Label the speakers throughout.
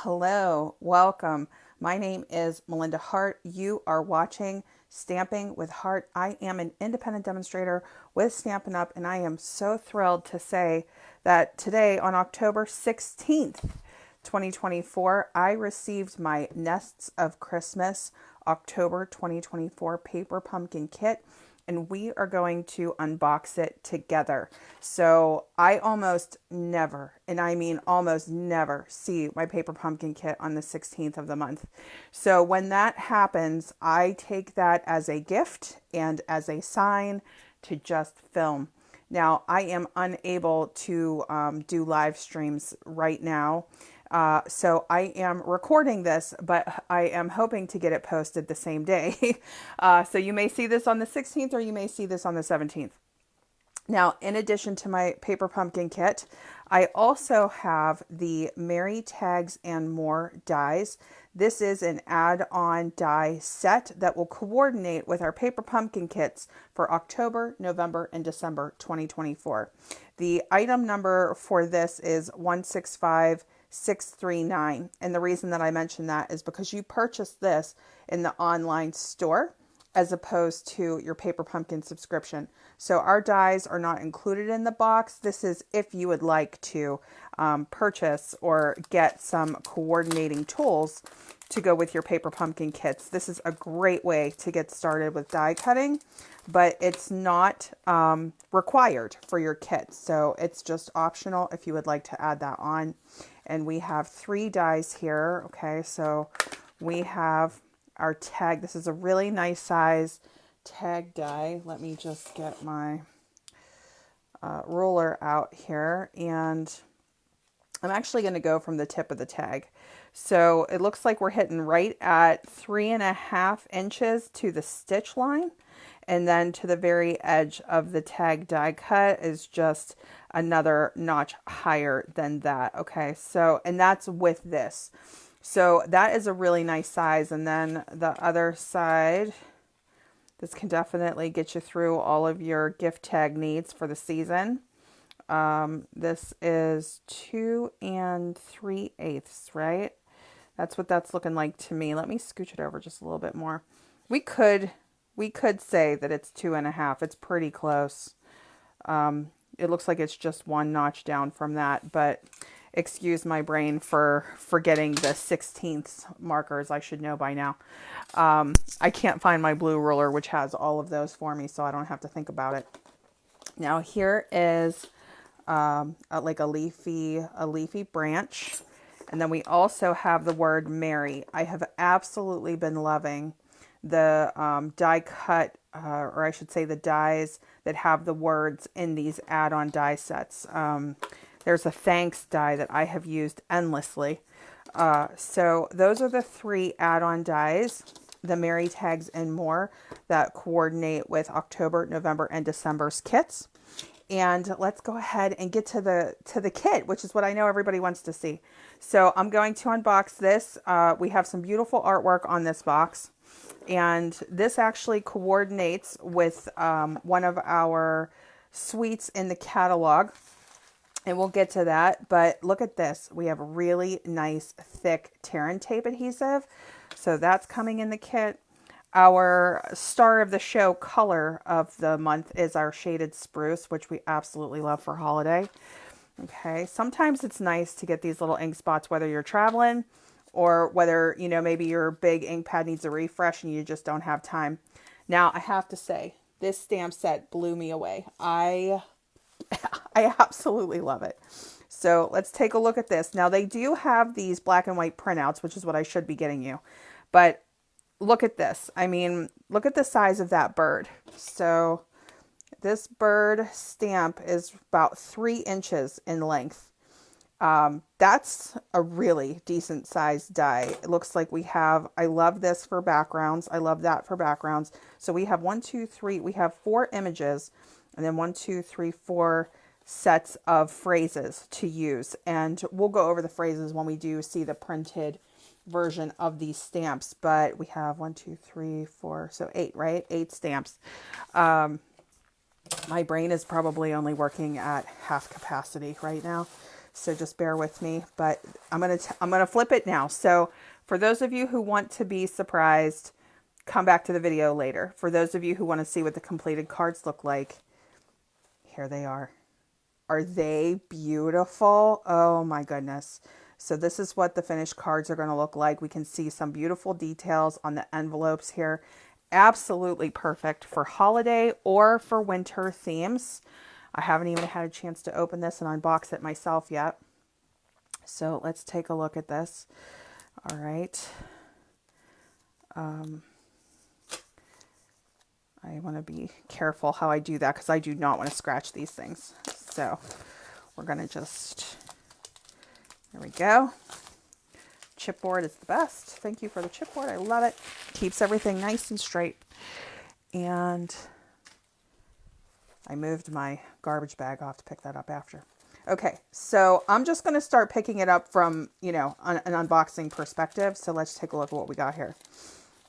Speaker 1: Hello, welcome. My name is Melinda Hart. You are watching Stamping with Hart. I am an independent demonstrator with Stampin Up, and I am so thrilled to say that today, on October 16th, 2024, I received my Nests of Christmas October 2024 paper pumpkin kit, and we are going to unbox it together. So I almost never, and I mean almost never, see my paper pumpkin kit on the 16th of the month. So when that happens, I take that as a gift and as a sign to just film. Now, I am unable to do live streams right now. So I am recording this, but I am hoping to get it posted the same day. So you may see this on the 16th or you may see this on the 17th. Now, in addition to my paper pumpkin kit, I also have the Merry Tags and More dies. This is an add-on die set that will coordinate with our paper pumpkin kits for October, November, and December 2024. The item number for this is 165639. And the reason that I mention that is because you purchase this in the online store as opposed to your paper pumpkin subscription. So our dies are not included in the box. This is if you would like to purchase or get some coordinating tools to go with your paper pumpkin kits. This is a great way to get started with die cutting, but it's not required for your kit. So it's just optional if you would like to add that on. And we have 3 dies here. Okay, so we have our tag. This is a really nice size tag die. Let me just get my ruler out here, and I'm actually going to go from the tip of the tag. So it looks like we're hitting right at 3.5 inches to the stitch line, and then to the very edge of the tag die cut is just another notch higher than that. Okay, so, and that's with this. So that is a really nice size. And then the other side, this can definitely get you through all of your gift tag needs for the season. This is 2 3/8, right? That's what that's looking like to me. Let me scooch it over just a little bit more. We could say that it's 2.5. It's pretty close. It looks like it's just one notch down from that, but excuse my brain for forgetting the 16ths markers. I should know by now. I can't find my blue ruler, which has all of those for me, so I don't have to think about it. Now here is like a leafy branch. And then we also have the word Merry. I have absolutely been loving the die cut, or I should say the dies that have the words in these add-on die sets. There's a thanks die that I have used endlessly. So those are the 3 add-on dies, the Merry Tags and More, that coordinate with October, November, and December's kits. And let's go ahead and get to the kit, which is what I know everybody wants to see. So I'm going to unbox this. We have some beautiful artwork on this box, and this actually coordinates with one of our suites in the catalog. And we'll get to that, but look at this. We have really nice, thick tear and tape adhesive. So that's coming in the kit. Our star of the show color of the month is our shaded spruce, which we absolutely love for holiday. Okay, sometimes it's nice to get these little ink spots, whether you're traveling or whether, you know, maybe your big ink pad needs a refresh and you just don't have time. Now, I have to say, this stamp set blew me away. I absolutely love it. So let's take a look at this. Now they do have these black and white printouts, which is what I should be getting you. But look at this. I mean, look at the size of that bird. So this bird stamp is about 3 inches in length. That's a really decent sized die. It looks like we have, I love this for backgrounds. I love that for backgrounds. So we have 1, 2, 3, we have 4 images. And then 1, 2, 3, 4 sets of phrases to use. And we'll go over the phrases when we do see the printed version of these stamps. But we have 1, 2, 3, 4, so 8, right? 8 stamps. My brain is probably only working at half capacity right now. So just bear with me, but I'm going to flip it now. So for those of you who want to be surprised, come back to the video later. For those of you who want to see what the completed cards look like, here they are. Are they beautiful? Oh my goodness. So this is what the finished cards are going to look like. We can see some beautiful details on the envelopes here. Absolutely perfect for holiday or for winter themes. I haven't even had a chance to open this and unbox it myself yet. So let's take a look at this. All right. I want to be careful how I do that because I do not want to scratch these things. So we're going to just, there we go. Chipboard is the best. Thank you for the chipboard. I love it. Keeps everything nice and straight. And I moved my garbage bag off to pick that up after. Okay, so I'm just going to start picking it up from, you know, an unboxing perspective. So let's take a look at what we got here.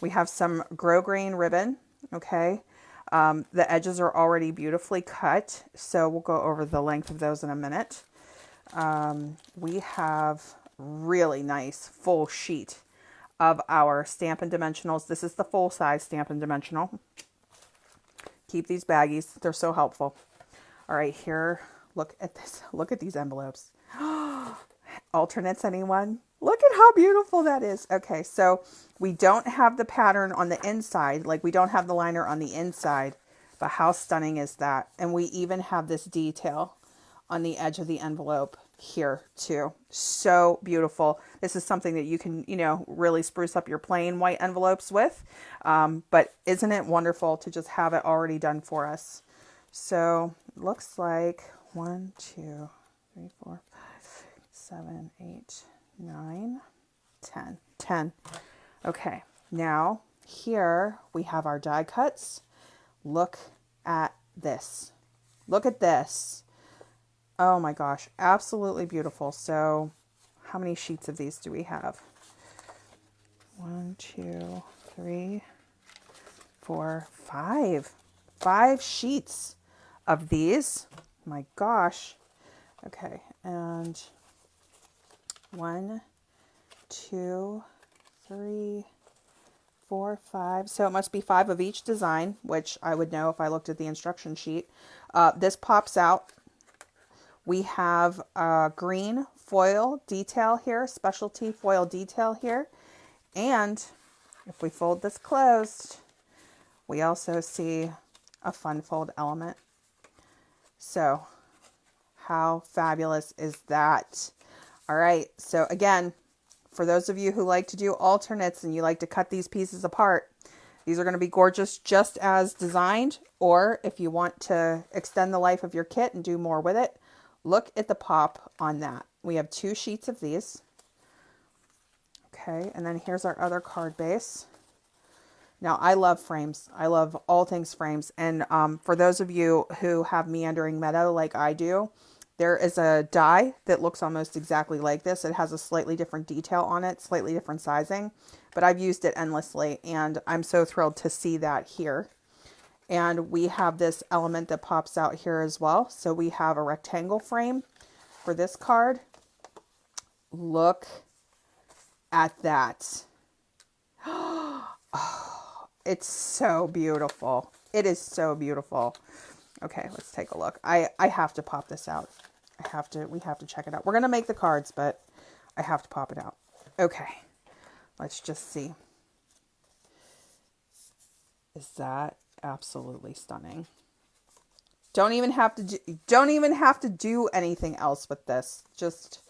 Speaker 1: We have some grosgrain ribbon, okay. The edges are already beautifully cut, so we'll go over the length of those in a minute. We have really nice full sheet of our Stampin' Dimensionals. This is the full size Stampin' Dimensional. Keep these baggies. They're so helpful. All right, here, look at this. Look at these envelopes. Alternates, anyone? Look at how beautiful that is. Okay, so we don't have the pattern on the inside. Like we don't have the liner on the inside, but how stunning is that? And we even have this detail on the edge of the envelope here too. So beautiful. This is something that you can, you know, really spruce up your plain white envelopes with. But isn't it wonderful to just have it already done for us? So it looks like 1, 2, 3, 4, 5, 6, 7, 8, 9, 10. 10. Okay. Now here we have our die cuts. Look at this. Look at this. Oh my gosh, absolutely beautiful. So how many sheets of these do we have? 1, 2, 3, 4, 5. 5 sheets of these. My gosh. Okay, and 1, 2, 3, 4, 5. So it must be 5 of each design, which I would know if I looked at the instruction sheet. This pops out. We have a green foil detail here, specialty foil detail here. And if we fold this closed, we also see a fun fold element. So how fabulous is that? All right. So again, for those of you who like to do alternates and you like to cut these pieces apart, these are going to be gorgeous just as designed. Or if you want to extend the life of your kit and do more with it, look at the pop on that. We have 2 sheets of these. Okay, and then here's our other card base. Now, I love frames. I love all things frames. And for those of you who have meandering meadow like I do, there is a die that looks almost exactly like this. It has a slightly different detail on it, slightly different sizing, but I've used it endlessly, and I'm so thrilled to see that here. And we have this element that pops out here as well. So we have a rectangle frame for this card. Look at that. Oh, it's so beautiful. It is so beautiful. Okay, let's take a look. I have to pop this out. We have to check it out. We're going to make the cards, but I have to pop it out. Okay, let's just see. Is that absolutely stunning? Don't even have to do anything else with this. Just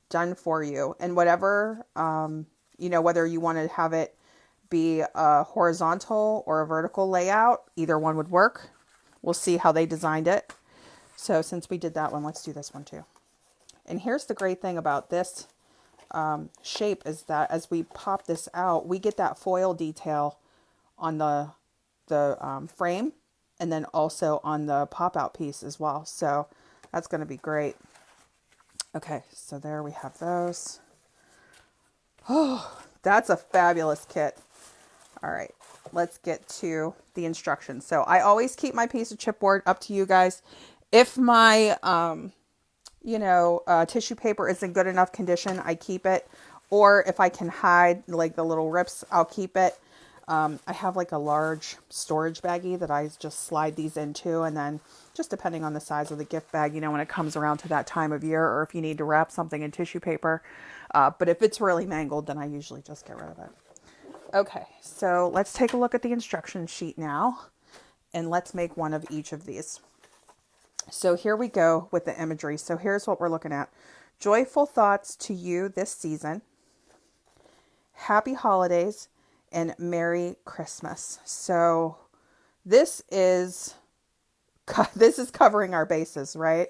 Speaker 1: done for you. And whatever, you know, whether you want to have it be a horizontal or a vertical layout, either one would work. We'll see how they designed it. So since we did that one, let's do this one too. And here's the great thing about this shape is that as we pop this out, we get that foil detail on the frame, and then also on the pop-out piece as well. So that's going to be great. Okay, so there we have those. Oh, that's a fabulous kit. All right, let's get to the instructions. So I always keep my piece of chipboard, up to you guys. If my, you know, tissue paper isn't good enough condition, I keep it. Or if I can hide like the little rips, I'll keep it. I have like a large storage baggie that I just slide these into, and then just depending on the size of the gift bag, you know, when it comes around to that time of year, or if you need to wrap something in tissue paper. But if it's really mangled, then I usually just get rid of it. Okay, so let's take a look at the instruction sheet now, and let's make one of each of these. So here we go with the imagery. So here's what we're looking at. Joyful thoughts to you this season. Happy holidays and Merry Christmas. So this is covering our bases, right?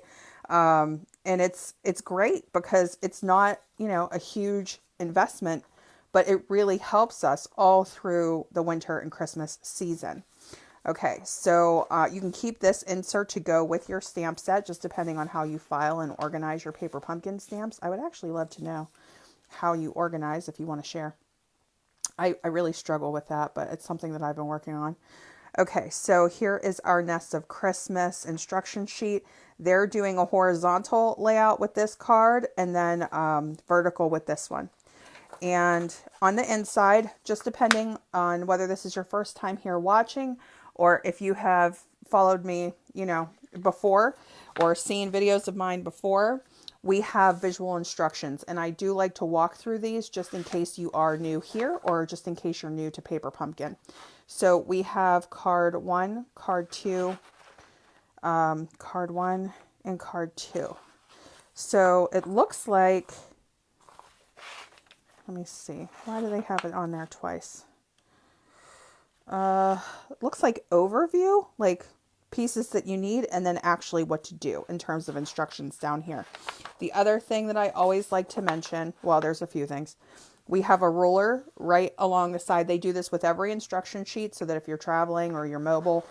Speaker 1: And it's great because it's not, you know, a huge investment, but it really helps us all through the winter and Christmas season. Okay, so you can keep this insert to go with your stamp set, just depending on how you file and organize your paper pumpkin stamps. I would actually love to know how you organize if you want to share. I really struggle with that, but it's something that I've been working on. Okay, so here is our Nest of Christmas instruction sheet. They're doing a horizontal layout with this card, and then vertical with this one. And on the inside, just depending on whether this is your first time here watching, or if you have followed me, you know, before, or seen videos of mine before, we have visual instructions. And I do like to walk through these just in case you are new here, or just in case you're new to Paper Pumpkin. So we have card 1, card 2, card 1, and card 2. So it looks like, let me see, why do they have it on there twice? It looks like overview, like pieces that you need, and then actually what to do in terms of instructions down here. The other thing that I always like to mention, well, there's a few things. We have a ruler right along the side. They do this with every instruction sheet so that if you're traveling or you're mobile,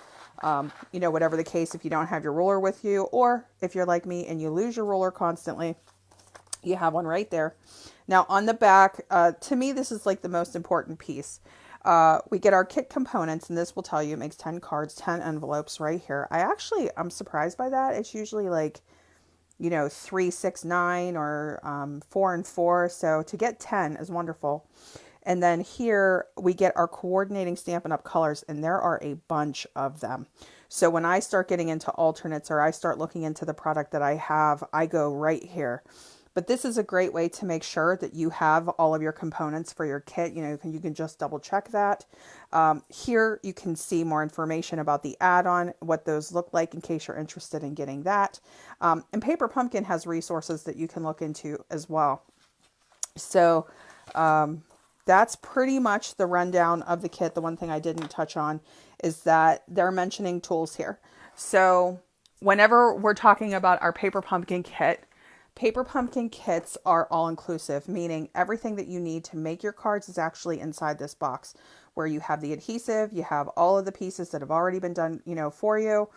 Speaker 1: you know, whatever the case, if you don't have your ruler with you, or if you're like me and you lose your ruler constantly, you have one right there. Now on the back, to me, this is like the most important piece. We get our kit components, and this will tell you it makes 10 cards, 10 envelopes right here. I'm surprised by that. It's usually like, you know, 3, 6, 9, or 4 and 4. So to get 10 is wonderful. And then here we get our coordinating Stampin' Up! Colors, and there are a bunch of them. So when I start getting into alternates, or I start looking into the product that I have, I go right here. But this is a great way to make sure that you have all of your components for your kit. You know, you can just double check that. Here you can see more information about the add-on, what those look like in case you're interested in getting that. And Paper Pumpkin has resources that you can look into as well. So that's pretty much the rundown of the kit. The one thing I didn't touch on is that they're mentioning tools here. So whenever we're talking about our Paper Pumpkin kit, Paper Pumpkin kits are all-inclusive, meaning everything that you need to make your cards is actually inside this box, where you have the adhesive, you have all of the pieces that have already been done, you know, for you.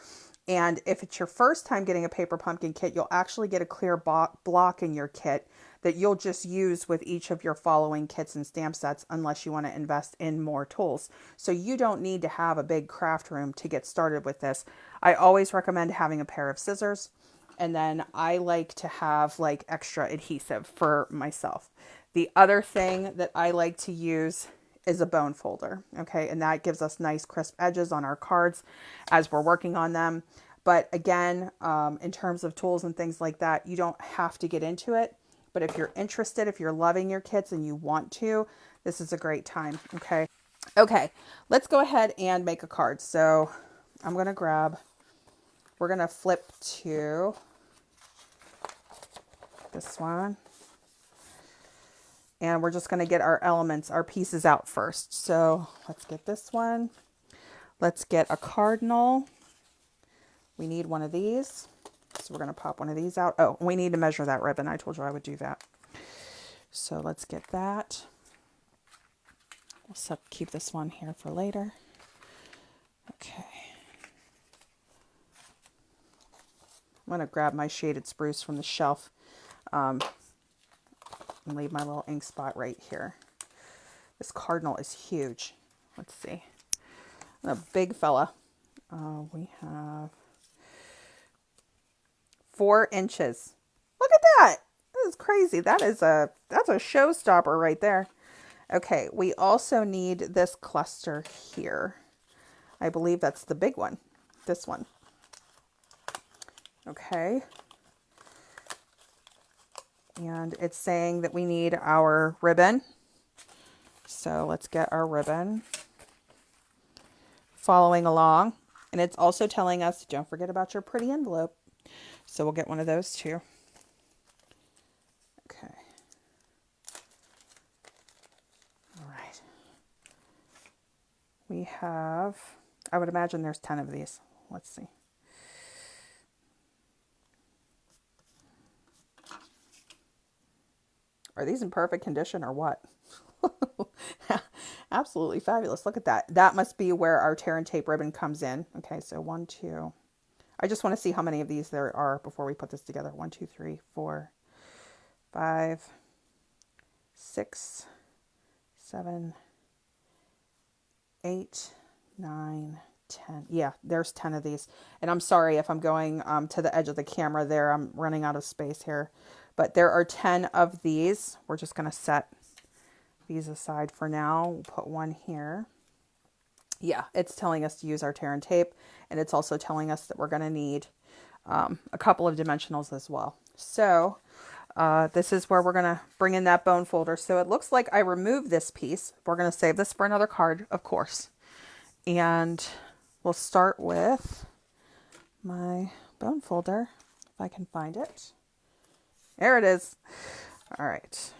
Speaker 1: And if it's your first time getting a Paper Pumpkin kit, you'll actually get a clear block in your kit that you'll just use with each of your following kits and stamp sets, unless you want to invest in more tools. So you don't need to have a big craft room to get started with this. I always recommend having a pair of scissors. And then I like to have like extra adhesive for myself. The other thing that I like to use is a bone folder. Okay. And that gives us nice crisp edges on our cards as we're working on them. But again, in terms of tools and things like that, you don't have to get into it. But if you're interested, if you're loving your kits and you want to, this is a great time. Okay. Okay. Let's go ahead and make a card. So I'm going to we're going to flip to this one, and we're just going to get our elements, our pieces out first. So let's get this one. Let's get a cardinal. We need one of these. So we're going to pop one of these out. Oh, we need to measure that ribbon. I told you I would do that. So let's get that. We'll keep this one here for later. Okay. I'm going to grab my shaded spruce from the shelf. And leave my little ink spot right here. This cardinal is huge. Let's see. A big fella. We have 4 inches. Look at that. That is crazy. That's a showstopper right there. Okay, we also need this cluster here. I believe that's the big one. This one. Okay. And it's saying that we need our ribbon. So let's get our ribbon. Following along. And it's also telling us, don't forget about your pretty envelope. So we'll get one of those too. Okay. All right. We have, I would imagine there's 10 of these. Let's see. Are these in perfect condition or what? Absolutely fabulous. Look at that. That must be where our tear and tape ribbon comes in. Okay, so 1, 2. I just want to see how many of these there are before we put this together. 1, 2, 3, 4, 5, 6, 7, 8, 9, 10. Yeah, there's 10 of these. And I'm sorry if I'm going to the edge of the camera there. I'm running out of space here. But there are 10 of these. We're just going to set these aside for now. We'll put one here. Yeah, it's telling us to use our tear and tape. And it's also telling us that we're going to need a couple of dimensionals as well. So this is where we're going to bring in that bone folder. So it looks like I removed this piece. We're going to save this for another card, of course. And we'll start with my bone folder, if I can find it. There it is. All right.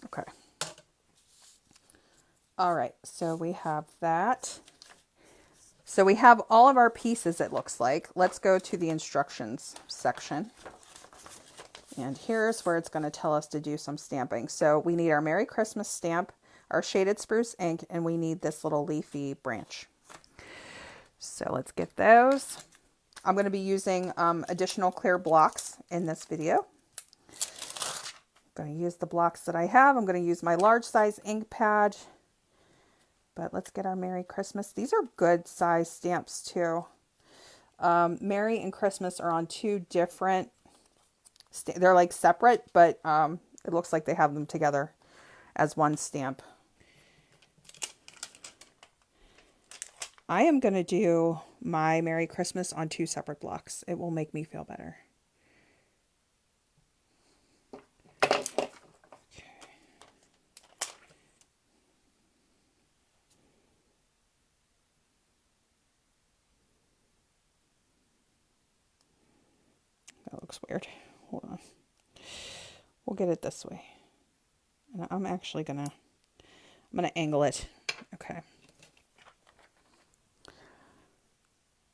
Speaker 1: Okay. All right, so we have that. So we have all of our pieces, it looks like. Let's go to the instructions section. And here's where it's going to tell us to do some stamping. So we need our Merry Christmas stamp, our shaded spruce ink, and we need this little leafy branch. So let's get those. I'm going to be using additional clear blocks in this video. I'm going to use the blocks that I have. I'm going to use my large size ink pad. But let's get our Merry Christmas. These are good size stamps too. Merry and Christmas are on two different, they're like separate, but it looks like they have them together as one stamp. I am going to do my Merry Christmas on 2 separate blocks. It will make me feel better. That looks weird. Hold on. We'll get it this way. And I'm actually I'm gonna angle it. Okay.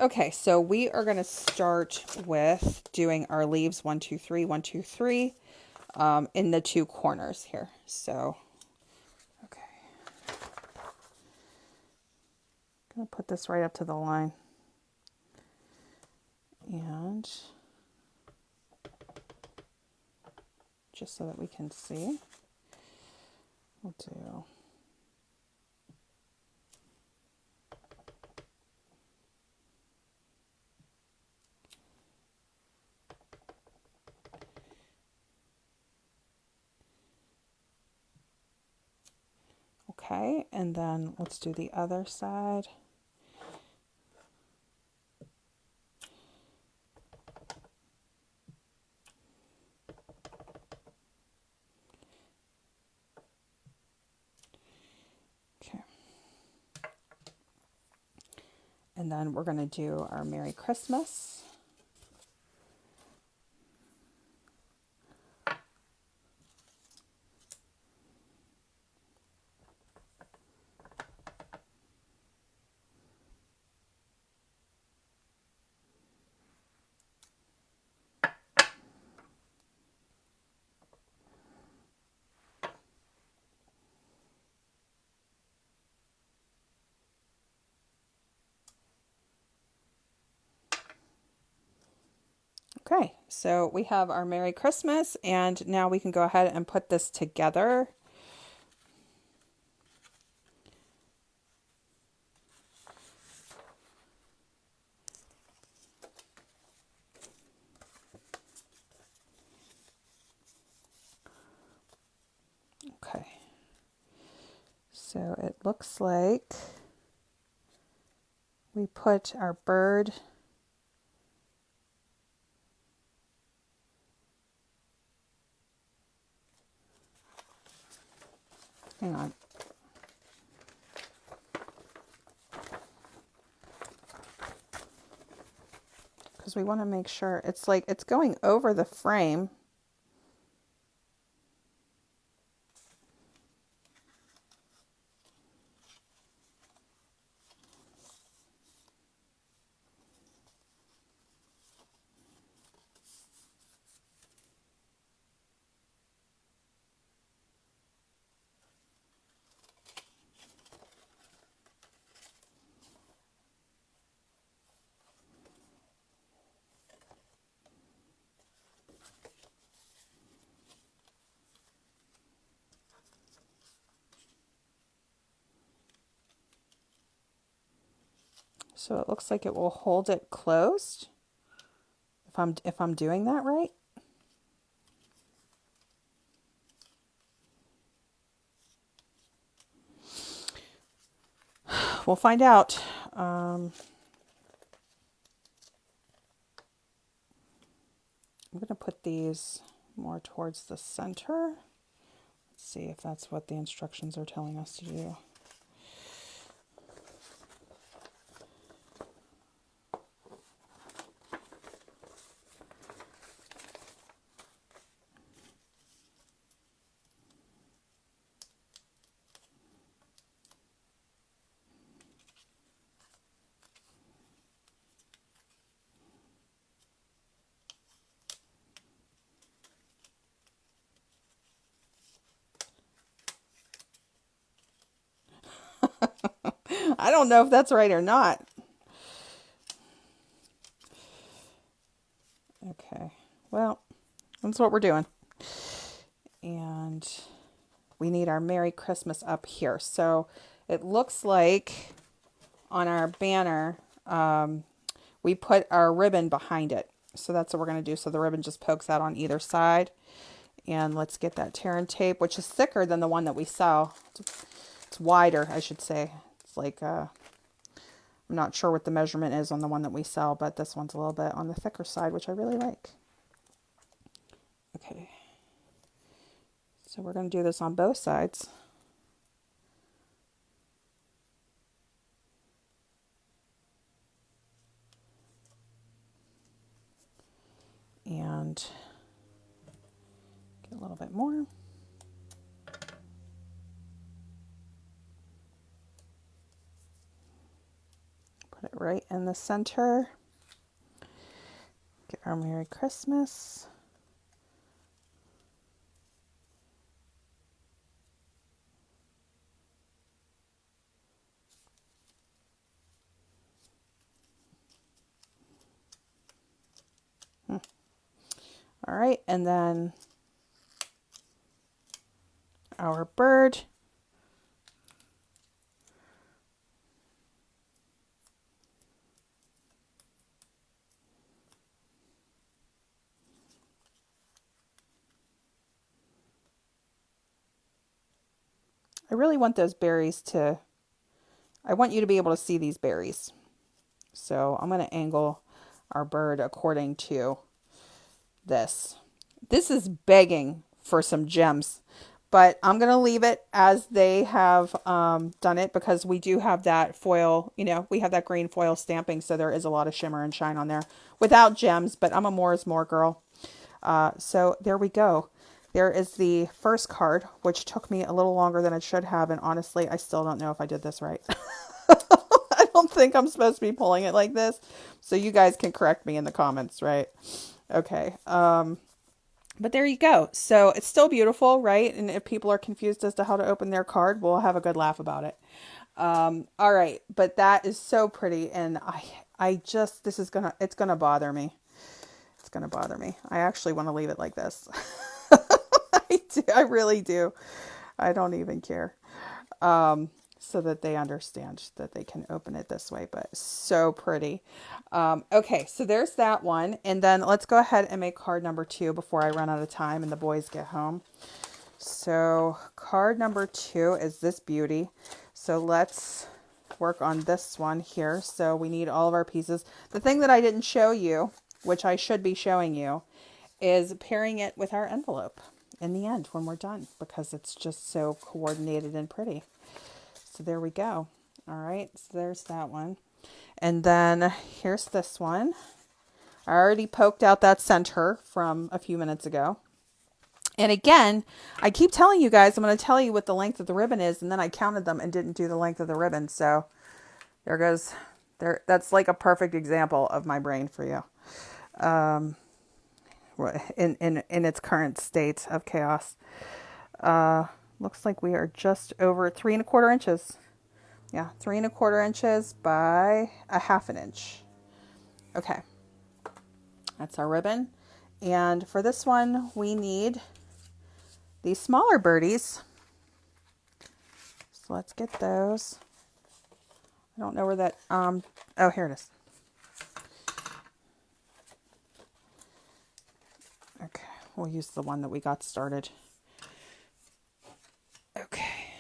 Speaker 1: Okay, so we are gonna start with doing our leaves 1, 2, 3, 1, 2, 3 in the 2 corners here. So, okay. I'm gonna put this right up to the line. And just so that we can see, we'll do okay, and then let's do the other side. Okay. And then we're going to do our Merry Christmas. Okay, so we have our Merry Christmas, and now we can go ahead and put this together. Okay, so it looks like we put our bird hang on. Because we want to make sure it's like it's going over the frame. So it looks like it will hold it closed if I'm doing that right. We'll find out. I'm going to put these more towards the center. Let's see if that's what the instructions are telling us to do. I don't know if that's right or not. Okay, well, that's what we're doing. And we need our Merry Christmas up here. So it looks like on our banner, we put our ribbon behind it. So that's what we're going to do. So the ribbon just pokes out on either side. And let's get that tear and tape, which is thicker than the one that we sell. It's wider, I should say. It's like, I'm not sure what the measurement is on the one that we sell, but this one's a little bit on the thicker side, which I really like. Okay. So we're going to do this on both sides. And get a little bit more. Put it right in the center. Get our Merry Christmas. All right, and then our bird. I really want those berries to, I want you to be able to see these berries. So I'm going to angle our bird according to this. This is begging for some gems, but I'm going to leave it as they have done it because we do have that foil, you know, we have that green foil stamping. So there is a lot of shimmer and shine on there without gems, but I'm a more is more girl. So there we go. There is the first card, which took me a little longer than it should have. And honestly, I still don't know if I did this right. I don't think I'm supposed to be pulling it like this. So you guys can correct me in the comments, right? Okay. But there you go. So it's still beautiful, right? And if people are confused as to how to open their card, we'll have a good laugh about it. All right. But that is so pretty. And I just, it's going to bother me. going to bother me. I actually want to leave it like this. I do. I really do. I don't even care. So that they understand that they can open it this way, but so pretty. Okay, so there's that one. And then let's go ahead and make card number 2 before I run out of time and the boys get home. So card number 2 is this beauty. So let's work on this one here. So we need all of our pieces. The thing that I didn't show you, which I should be showing you, is pairing it with our envelope in the end when we're done, because it's just so coordinated and pretty. So there we go. All right, so there's that one. And then here's this one. I already poked out that center from a few minutes ago. And again, I keep telling you guys, I'm going to tell you what the length of the ribbon is, and then I counted them and didn't do the length of the ribbon. So there goes, there. That's like a perfect example of my brain for you. In its current state of chaos. Looks like we are just over 3 1/4 inches. Yeah, 3 1/4 inches by a 1/2 inch. Okay, that's our ribbon. And for this one, we need these smaller birdies. So let's get those. I don't know where that, oh, here it is. Okay, we'll use the one that we got started. Okay.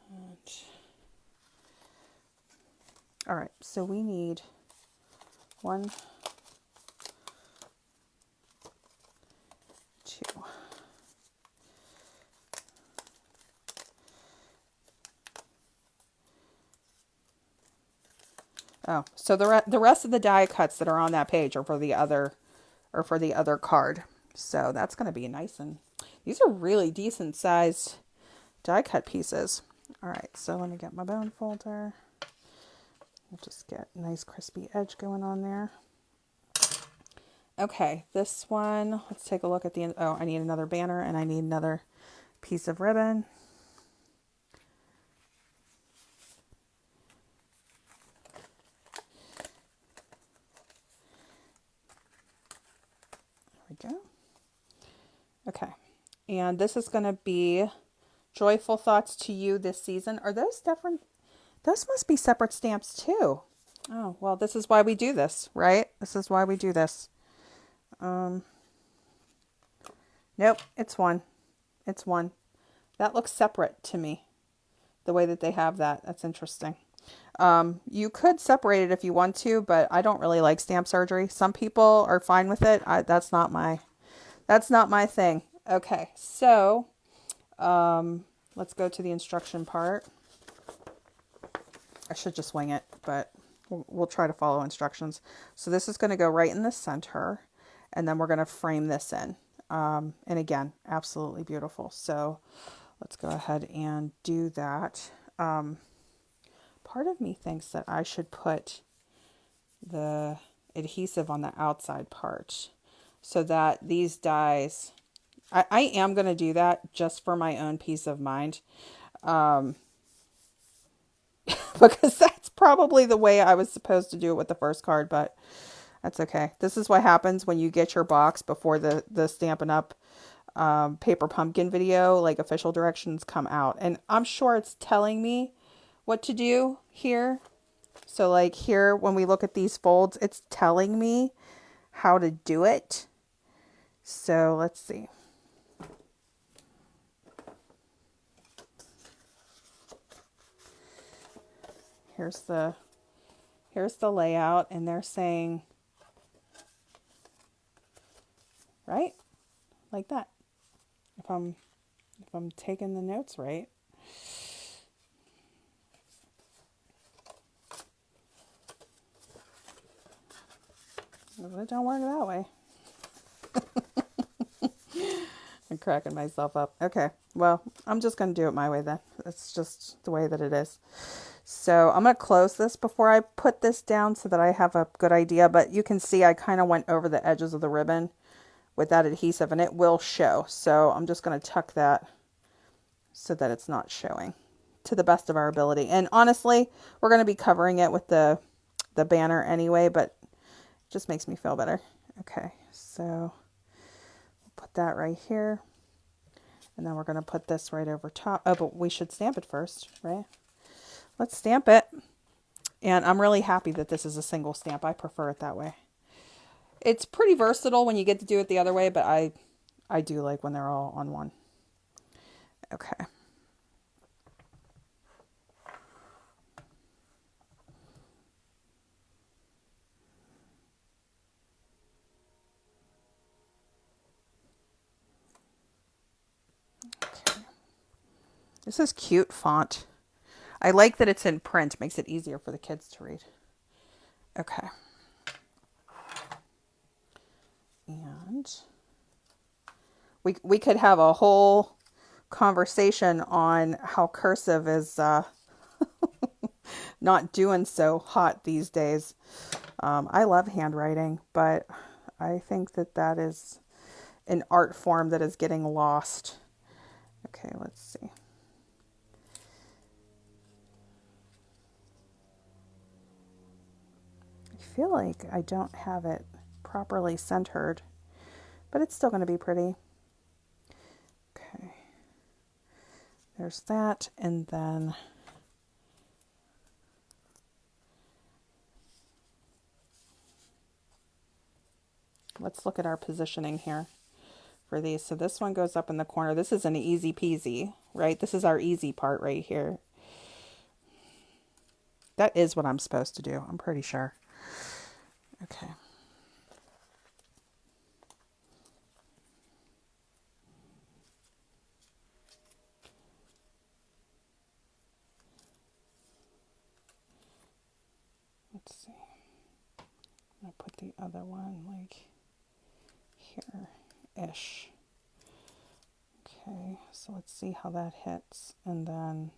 Speaker 1: And, all right, so we need 1, 2. Oh, so the rest of the die cuts that are on that page are for the other card. So that's going to be nice, and these are really decent sized die cut pieces. All right, so let me get my bone folder. We'll just get a nice crispy edge going on there. Okay, this one, let's take a look at the, oh, I need another banner and I need another piece of ribbon. There we go. Okay, and this is going to be Joyful Thoughts to You This Season. Are those different? Those must be separate stamps too. Oh, well, this is why we do this, right? This is why we do this. Nope, it's one. It's one. That looks separate to me, the way that they have that. That's interesting. You could separate it if you want to, but I don't really like stamp surgery. Some people are fine with it. That's not my thing. Okay, so let's go to the instruction part. I should just wing it, but we'll try to follow instructions. So this is going to go right in the center, and then we're going to frame this in. And again, absolutely beautiful. So let's go ahead and do that. Part of me thinks that I should put the adhesive on the outside part so that these dies, I am going to do that just for my own peace of mind. Because that's probably the way I was supposed to do it with the first card, but that's okay. This is what happens when you get your box before the Stampin' Up! Paper Pumpkin video, like official directions come out. And I'm sure it's telling me what to do here. So like here, when we look at these folds, it's telling me how to do it. So let's see. Here's the layout, and they're saying, right? Like that. If I'm taking the notes right. But it don't work that way. I'm cracking myself up. Okay, well, I'm just going to do it my way then. It's just the way that it is. So I'm going to close this before I put this down so that I have a good idea. But you can see I kind of went over the edges of the ribbon with that adhesive, and it will show. So I'm just going to tuck that so that it's not showing to the best of our ability. And honestly, we're going to be covering it with the banner anyway, but Just makes me feel better. Okay, so we'll put that right here. And then we're going to put this right over top. Oh, but we should stamp it first, right? Let's stamp it. And I'm really happy that this is a single stamp. I prefer it that way. It's pretty versatile when you get to do it the other way, but I do like when they're all on one. Okay. Okay. This is cute font. I like that it's in print. Makes it easier for the kids to read. Okay. And we could have a whole conversation on how cursive is not doing so hot these days. I love handwriting, but I think that that is an art form that is getting lost. Okay, let's see. I feel like I don't have it properly centered, but it's still going to be pretty. Okay, there's that, and then let's look at our positioning here for these. So this one goes up in the corner. This is an easy peasy, right? This is our easy part right here. That is what I'm supposed to do, I'm pretty sure. Okay. Let's see. I'll put the other one like here-ish. Okay, so let's see how that hits. And then,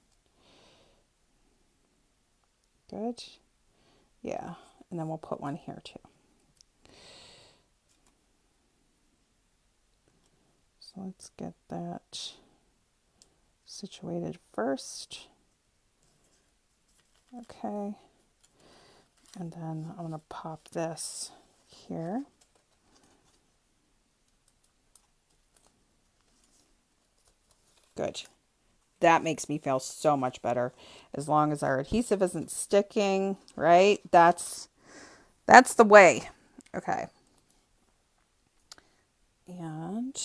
Speaker 1: good. Yeah, and then we'll put one here too. So let's get that situated first. Okay. And then I'm going to pop this here. Good. That makes me feel so much better. As long as our adhesive isn't sticking, right? That's the way. Okay. And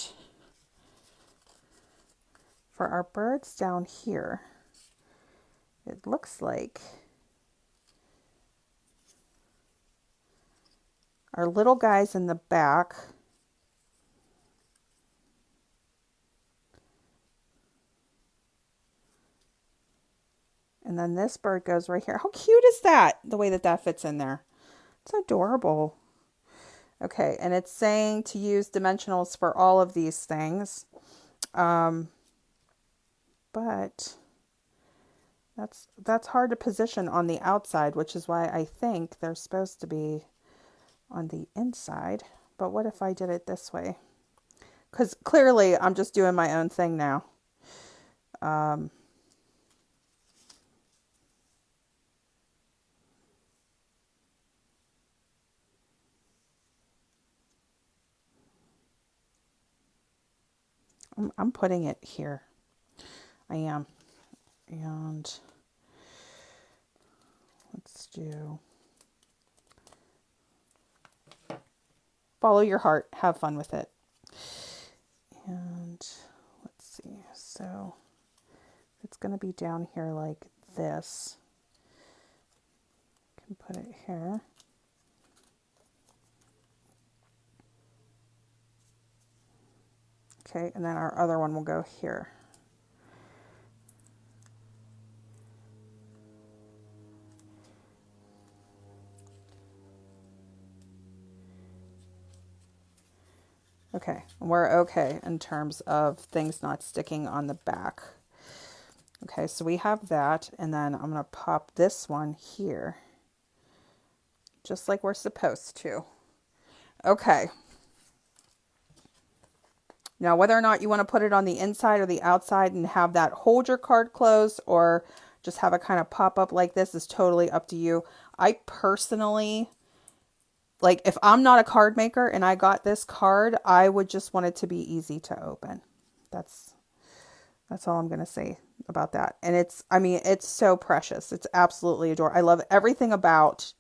Speaker 1: for our birds down here, it looks like our little guys in the back and then this bird goes right here. How cute is that? The way that that fits in there. It's adorable. Okay, and it's saying to use dimensionals for all of these things. But that's hard to position on the outside, which is why I think they're supposed to be on the inside. But what if I did it this way? Because clearly I'm just doing my own thing now. I'm putting it here. I am. And let's do follow your heart. Have fun with it. And let's see. So it's going to be down here like this. Can put it here. Okay, and then our other one will go here. Okay, we're okay in terms of things not sticking on the back. Okay, so we have that, and then I'm going to pop this one here, just like we're supposed to. Okay. Now, whether or not you want to put it on the inside or the outside and have that hold your card closed or just have it kind of pop up like this is totally up to you. I personally like if I'm not a card maker and I got this card, I would just want it to be easy to open. That's all I'm going to say about that. And I mean, it's so precious. It's absolutely adorable. I love everything about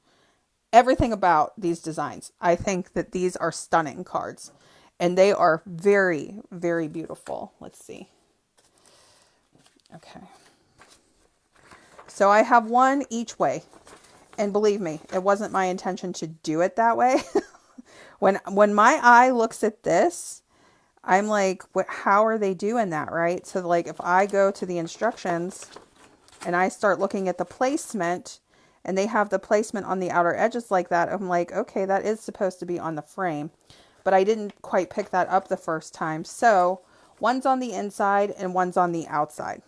Speaker 1: these designs. I think that these are stunning cards, and they are very, very beautiful. Let's see. Okay. So I have one each way, and believe me, it wasn't my intention to do it that way. When my eye looks at this, I'm like, how are they doing that, right? So like if I go to the instructions and I start looking at the placement, and they have the placement on the outer edges like that, I'm like, okay, that is supposed to be on the frame. But I didn't quite pick that up the first time. So one's on the inside and one's on the outside.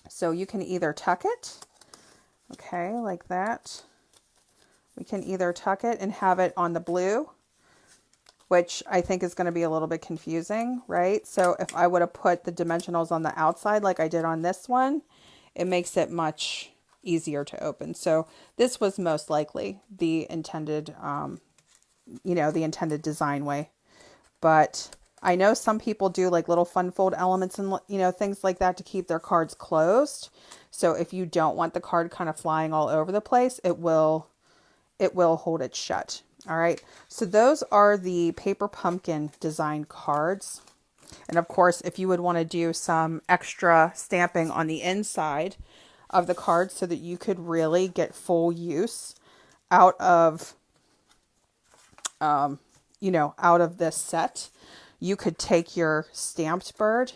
Speaker 1: So you can either tuck it, okay, like that. We can either tuck it and have it on the blue, which I think is going to be a little bit confusing, right? So if I would have put the dimensionals on the outside like I did on this one, it makes it much easier to open. So this was most likely the intended, the intended design way. But I know some people do like little fun fold elements and, things like that to keep their cards closed. So if you don't want the card kind of flying all over the place, it will hold it shut. All right. So those are the paper pumpkin design cards. And of course, if you would want to do some extra stamping on the inside of the cards so that you could really get full use out of, out of this set, you could take your stamped bird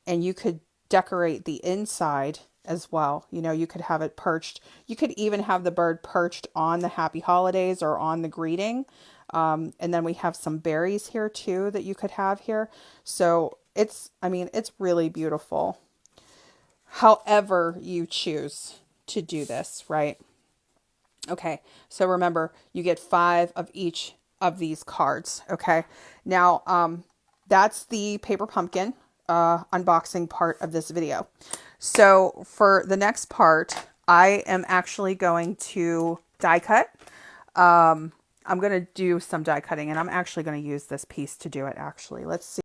Speaker 1: and you could decorate the inside as well. You could have it perched. You could even have the bird perched on the happy holidays or on the greeting. And then we have some berries here too that you could have here. So it's really beautiful. However you choose to do this, right? Okay. So remember, you get 5 of each of these cards. Okay. Now, that's the paper pumpkin unboxing part of this video. So for the next part, I am actually going to die cut. I'm going to do some die cutting, and I'm actually going to use this piece to do it. Actually, let's see.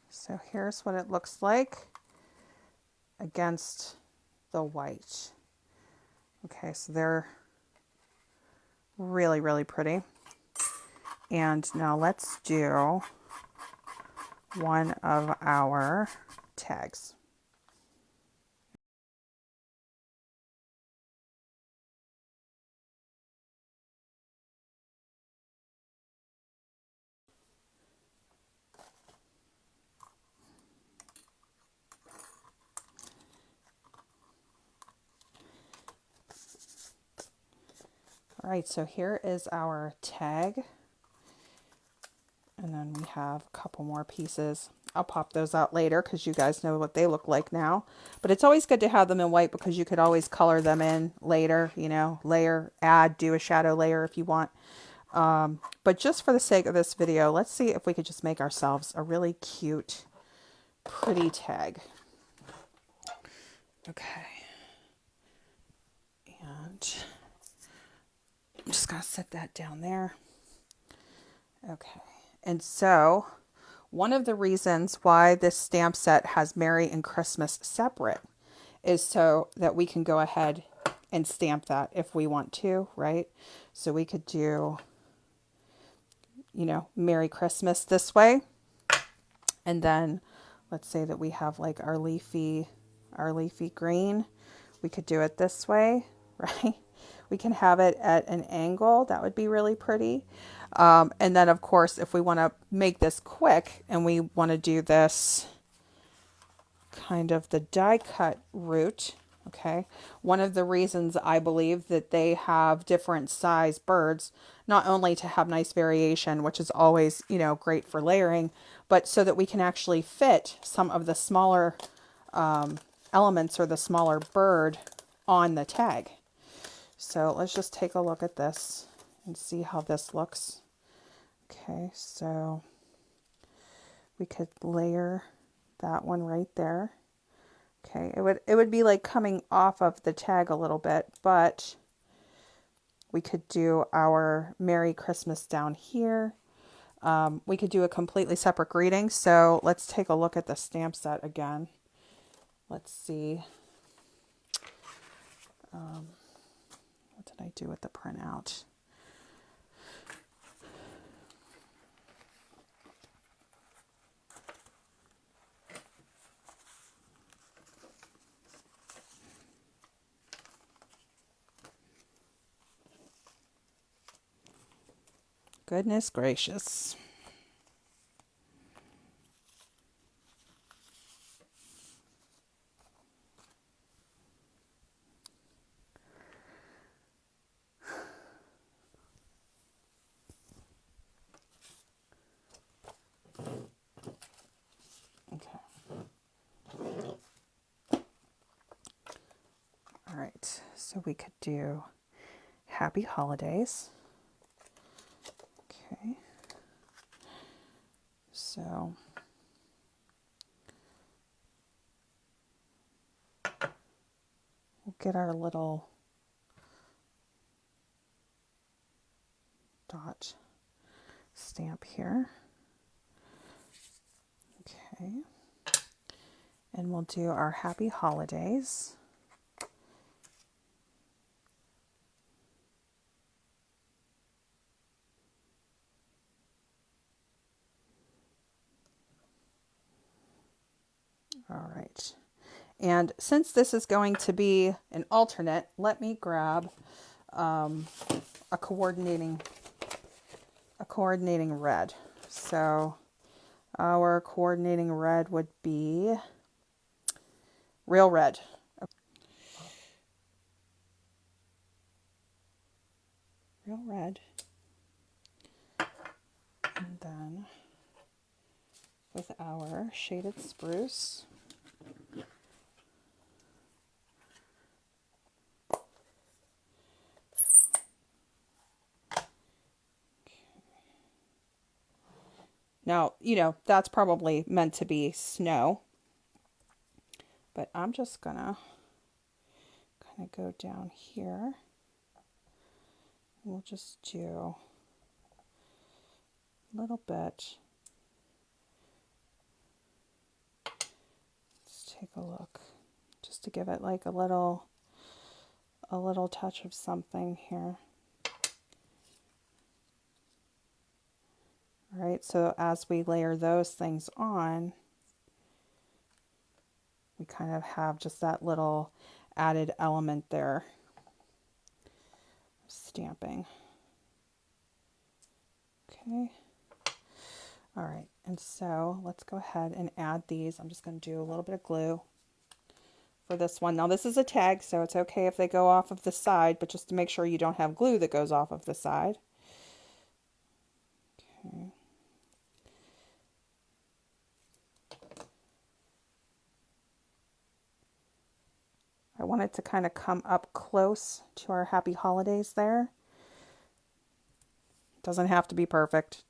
Speaker 1: So here's what it looks like against the white. Okay, so they're really, really pretty. And now let's do one of our tags. All right, so here is our tag. And then we have a couple more pieces. I'll pop those out later because you guys know what they look like now. But it's always good to have them in white because you could always color them in later, layer, add, do a shadow layer if you want. But just for the sake of this video, let's see if we could just make ourselves a really cute, pretty tag. Okay. And I'm just going to set that down there. Okay. And so one of the reasons why this stamp set has Merry and Christmas separate is so that we can go ahead and stamp that if we want to, right? So we could do, Merry Christmas this way. And then let's say that we have like our leafy green. We could do it this way, right? We can have it at an angle. That would be really pretty. And then, of course, if we want to make this quick and we want to do this kind of the die cut route, Okay. One of the reasons I believe that they have different size birds, not only to have nice variation, which is always, you know, great for layering, but so that we can actually fit some of the smaller elements or the smaller bird on the tag. So let's just take a look at this and see how this looks. Okay, so we could layer that one right there. Okay, it would be like coming off of the tag a little bit, but we could do our Merry Christmas down here. We could do a completely separate greeting. So let's take a look at the stamp set again. Let's see. What did I do with the printout? Goodness gracious. Okay. All right, so we could do Happy Holidays. Okay. So we'll get our little dot stamp here. Okay. And we'll do our Happy Holidays. All right. And since this is going to be an alternate, let me grab a coordinating red. So our coordinating red would be Real Red. Real Red. And then with our Shaded Spruce. Now, you know, that's probably meant to be snow, but I'm just gonna kind of go down here. We'll just do a little bit. Let's take a look, just to give it like a little touch of something here. All right, so as we layer those things on, we kind of have just that little added element there. Stamping. Okay. All right, and so let's go ahead and add these. I'm just going to do a little bit of glue for this one. Now this is a tag, so it's okay if they go off of the side, but just to make sure you don't have glue that goes off of the side. Okay. I want it to kind of come up close to our Happy Holidays there. Doesn't have to be perfect,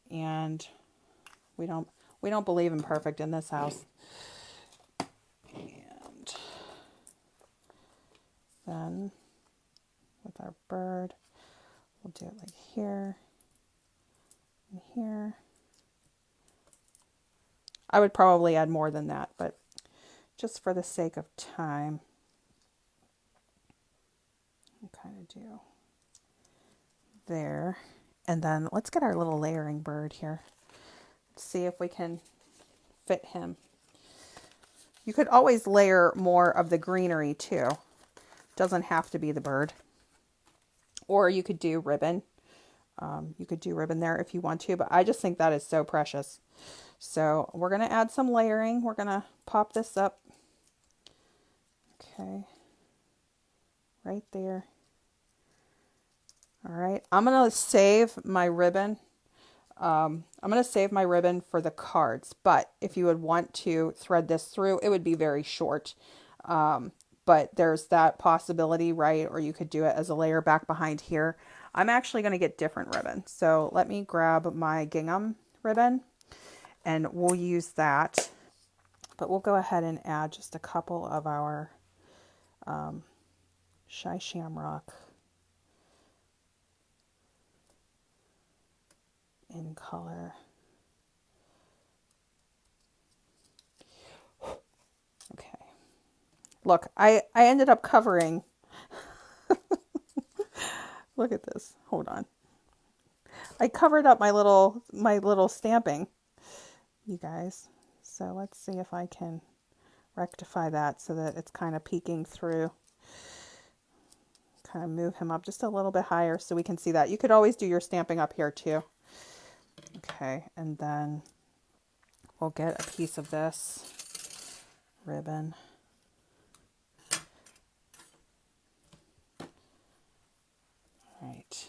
Speaker 1: and we don't believe in perfect in this house. And then with our bird, we'll do it like here and here. I would probably add more than that, but just for the sake of time, I'll kind of do there. And then let's get our little layering bird here. See if we can fit him. You could always layer more of the greenery too. Doesn't have to be the bird. Or you could do ribbon. You could do ribbon there if you want to, but I just think that is so precious. So we're going to add some layering. We're going to pop this up. Okay, right there. All right, I'm going to save my ribbon. I'm going to save my ribbon for the cards, but if you would want to thread this through, it would be very short. But there's that possibility, right? Or you could do it as a layer back behind here. I'm actually going to get different ribbon. So let me grab my gingham ribbon and we'll use that. But we'll go ahead and add just a couple of our Shy Shamrock in color. Okay. Look, I ended up covering. Look at this. Hold on. I covered up my little stamping, you guys. So let's see if I can rectify that so that it's kind of peeking through. Kind of move him up just a little bit higher so we can see that. You could always do your stamping up here too. Okay, and then we'll get a piece of this ribbon. All right.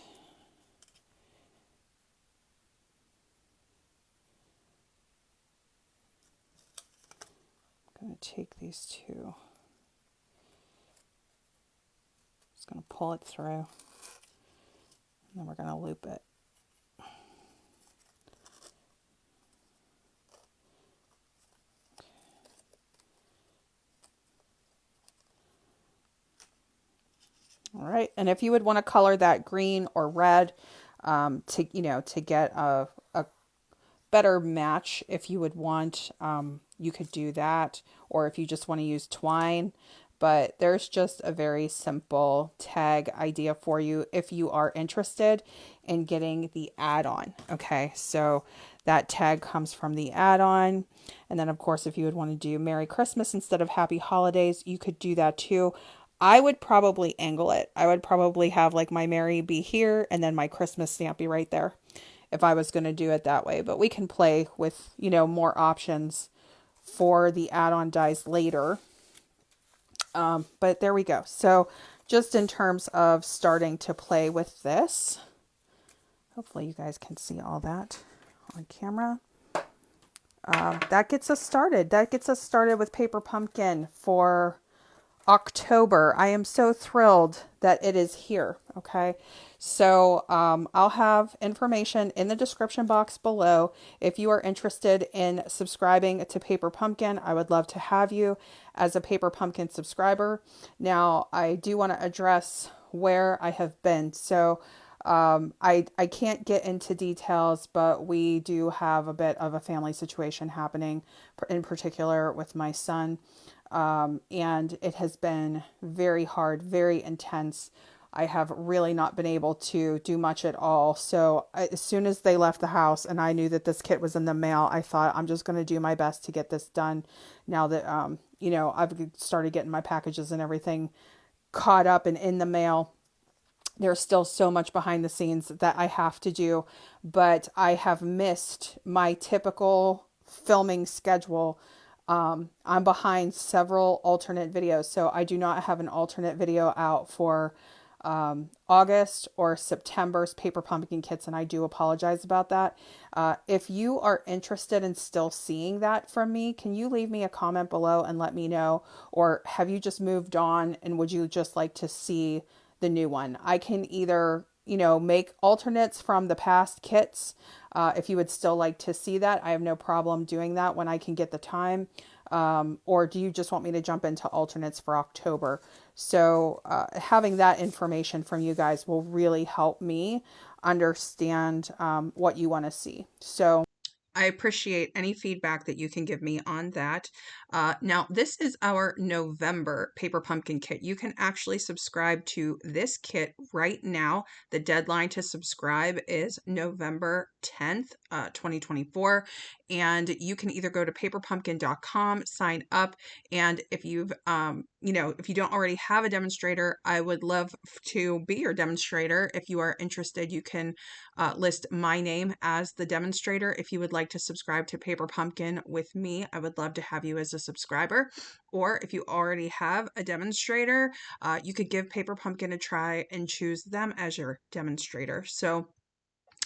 Speaker 1: I'm going to take these two. Just going to pull it through. And then we're going to loop it. All right, and if you would want to color that green or red to get a better match, if you would want, you could do that, or if you just want to use twine. But there's just a very simple tag idea for you if you are interested in getting the add-on. Okay, so that tag comes from the add-on. And then, of course, if you would want to do Merry Christmas instead of Happy Holidays, you could do that too. I would probably angle it. I would probably have like my Merry be here and then my Christmas stamp be right there if I was going to do it that way. But we can play with, more options for the add-on dies later. But there we go. So just in terms of starting to play with this, hopefully you guys can see all that on camera. That gets us started. That gets us started with Paper Pumpkin for October. I am so thrilled that it is here. Okay. So, I'll have information in the description box below. If you are interested in subscribing to Paper Pumpkin, I would love to have you as a Paper Pumpkin subscriber. Now, I do want to address where I have been. So, I can't get into details, but we do have a bit of a family situation happening, in particular with my son. And it has been very hard, very intense. I have really not been able to do much at all. So as soon as they left the house and I knew that this kit was in the mail, I thought I'm just going to do my best to get this done now that, I've started getting my packages and everything caught up and in the mail. There's still so much behind the scenes that I have to do, but I have missed my typical filming schedule. I'm behind several alternate videos, so I do not have an alternate video out for August or September's Paper Pumpkin kits, and I do apologize about that. If you are interested in still seeing that from me, can you leave me a comment below and let me know? Or have you just moved on and would you just like to see the new one? I can either, make alternates from the past kits. If you would still like to see that, I have no problem doing that when I can get the time. Or do you just want me to jump into alternates for October? So having that information from you guys will really help me understand what you want to see. So I appreciate any feedback that you can give me on that. Now, this is our November Paper Pumpkin kit. You can actually subscribe to this kit right now. The deadline to subscribe is November 10th. 2024. And you can either go to paperpumpkin.com, sign up. And if you've, if you don't already have a demonstrator, I would love to be your demonstrator. If you are interested, you can list my name as the demonstrator. If you would like to subscribe to Paper Pumpkin with me, I would love to have you as a subscriber. Or if you already have a demonstrator, you could give Paper Pumpkin a try and choose them as your demonstrator. So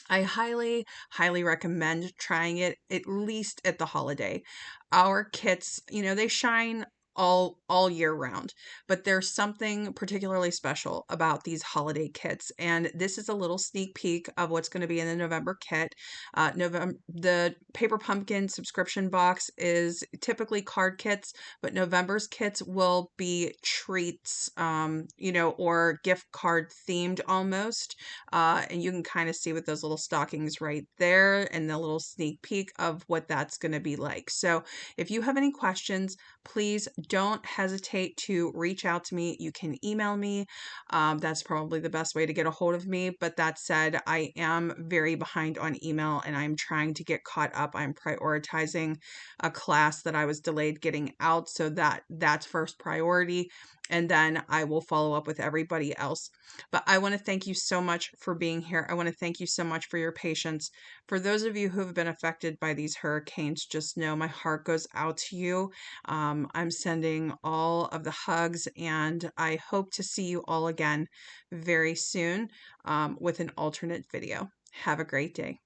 Speaker 1: I highly, highly recommend trying it at least at the holiday. Our kits, they shine all year round, but there's something particularly special about these holiday kits, and this is a little sneak peek of what's going to be in the November kit. The Paper Pumpkin subscription box is typically card kits, but November's kits will be treats, or gift card themed almost. And you can kind of see with those little stockings right there and the little sneak peek of what that's going to be like. So if you have any questions, please don't hesitate to reach out to me. You can email me. That's probably the best way to get a hold of me. But that said, I am very behind on email and I'm trying to get caught up. I'm prioritizing a class that I was delayed getting out. So that's first priority. And then I will follow up with everybody else. But I want to thank you so much for being here. I want to thank you so much for your patience. For those of you who have been affected by these hurricanes, just know my heart goes out to you. I'm sending all of the hugs, and I hope to see you all again very soon with an alternate video. Have a great day.